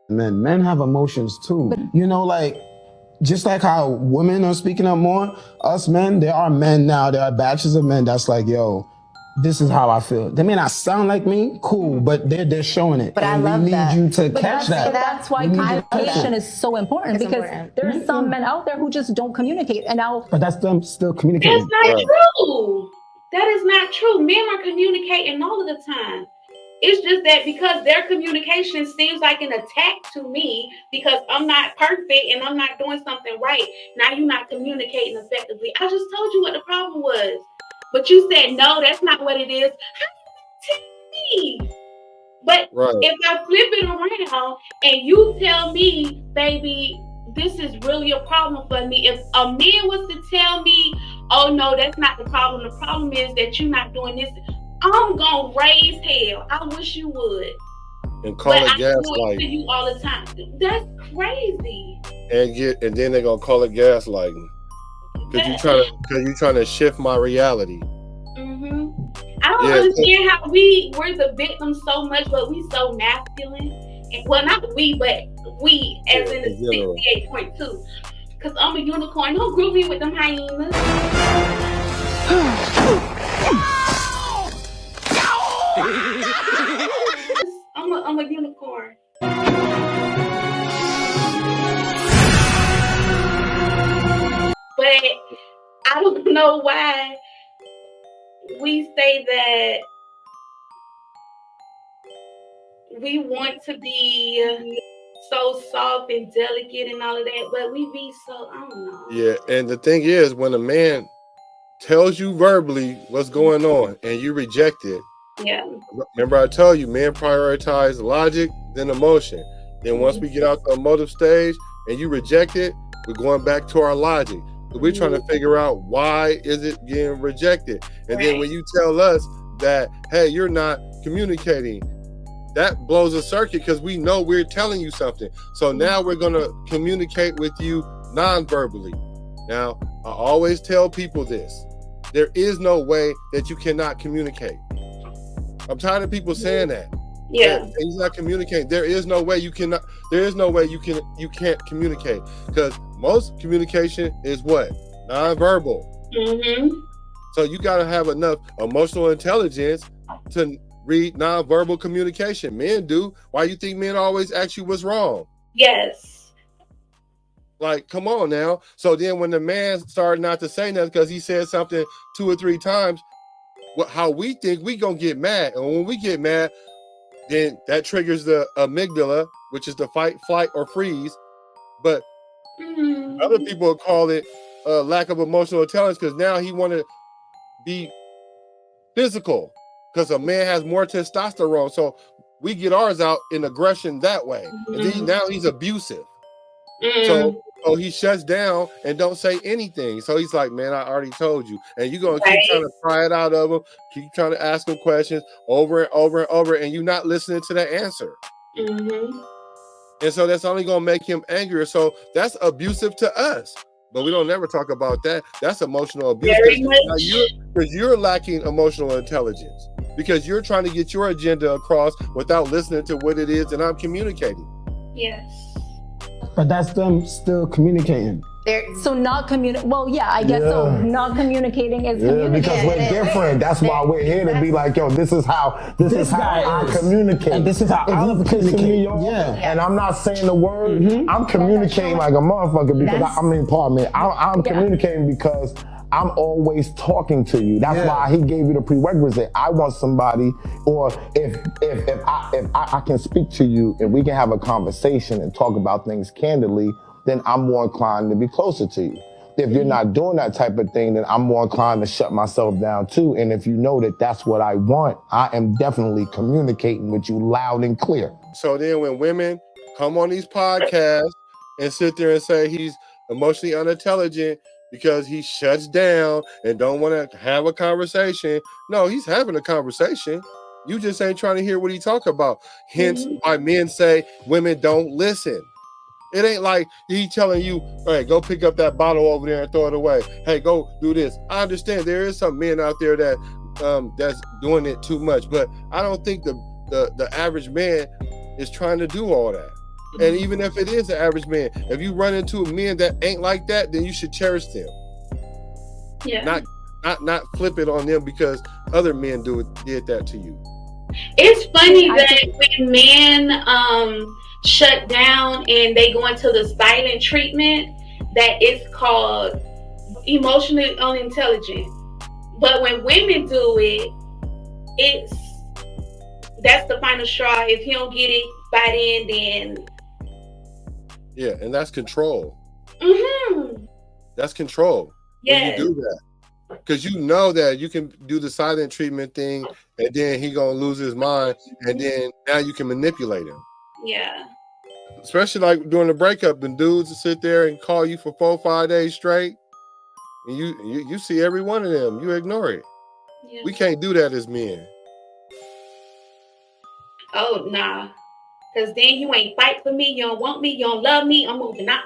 Men have emotions too. But, like, just like how women are speaking up more, us men, there are men now, there are batches of men that's like, yo, this is how I feel. They may not sound like me, cool, but they're showing it. But and I love we need that. you to catch that. That's why communication is so important, because there are some men out there who just don't communicate. And now, but that's them still communicating. That's not true. That is not true. Men are communicating all of the time. It's just that because their communication seems like an attack to me because I'm not perfect and I'm not doing something right. Now you're not communicating effectively. I just told you what the problem was. But you said, no, that's not what it is. How do you tell me? But if I flip it around and you tell me, baby, this is really a problem for me. If a man was to tell me, oh, no, that's not the problem. The problem is that you're not doing this. I'm going to raise hell. I wish you would. And call it gaslighting. To you all the time. That's crazy. And then they're going to call it gaslighting. Because you're trying to shift my reality. Mm-hmm. I don't understand how we're the victims so much, but we so masculine. And, well, not we, but we as in the 68.2. Because I'm a unicorn. Don't group me with them hyenas. I'm a unicorn. But I don't know why we say that we want to be so soft and delicate and all of that, but we be so, I don't know. Yeah, and the thing is, when a man tells you verbally what's going on and you reject it, remember I told you, men prioritize logic then emotion. Then once we get out the emotive stage and you reject it, we're going back to our logic. So we're trying to figure out why is it getting rejected. And then when you tell us that, hey, you're not communicating, that blows a circuit because we know we're telling you something. So now we're going to communicate with you non-verbally. Now, I always tell people this. There is no way that you cannot communicate. I'm tired of people saying that. Yeah. He's not communicating. There is no way you cannot. There is no way you can't communicate, because most communication is what? Non-verbal. Mm-hmm. So you got to have enough emotional intelligence to read non-verbal communication. Men do. Why you think men always ask you what's wrong? Yes. Like, come on now. So then when the man started not to say nothing because he said something 2 or 3 times, how we think we gonna get mad. And when we get mad, then that triggers the amygdala, which is the fight, flight, or freeze. But other people call it lack of emotional intelligence, because now he want to be physical, because a man has more testosterone. So we get ours out in aggression that way. And then now he's abusive. So he shuts down and don't say anything. So he's like, man, I already told you. And you're going to keep trying to pry it out of him, keep trying to ask him questions over and over and over, and you're not listening to the answer. And so that's only going to make him angrier. So that's abusive to us. But we don't never talk about that. That's emotional abuse. Because you're lacking emotional intelligence. Because you're trying to get your agenda across without listening to what it is that I'm communicating. Yes. But that's them still communicating. So not communicating. Well, yeah, I guess so. Not communicating is communicating. Because we're different. That's why we're here to be like, yo, this is how I communicate. And this is how I'm communicating. And I'm not saying the word. I'm communicating like a motherfucker because I'm communicating because I'm always talking to you. That's why he gave you the prerequisite. I want somebody, or if I can speak to you and we can have a conversation and talk about things candidly, then I'm more inclined to be closer to you. If you're not doing that type of thing, then I'm more inclined to shut myself down too. And if you know that that's what I want, I am definitely communicating with you loud and clear. So then when women come on these podcasts and sit there and say he's emotionally unintelligent because he shuts down and don't want to have a conversation. No, he's having a conversation. You just ain't trying to hear what he talk about. Hence why men say women don't listen. It ain't like he telling you, hey, go pick up that bottle over there and throw it away. Hey, go do this. I understand there is some men out there that that's doing it too much, but I don't think the average man is trying to do all that. And even if it is an average man, if you run into men that ain't like that, then you should cherish them. Yeah. Not flip it on them because other men did that to you. It's funny that when men shut down and they go into the silent treatment, that it's called emotionally unintelligent. But when women do it, that's the final straw. If you don't get it by then yeah, and that's control. Mm-hmm. That's control. Yes. When you do that. Because you know that you can do the silent treatment thing and then he gonna lose his mind and then now you can manipulate him. Yeah. Especially like during the breakup and dudes sit there and call you for 4 or 5 days straight and you see every one of them. You ignore it. Yeah. We can't do that as men. Oh, nah. Because then you ain't fight for me. You don't want me. You don't love me. I'm moving out.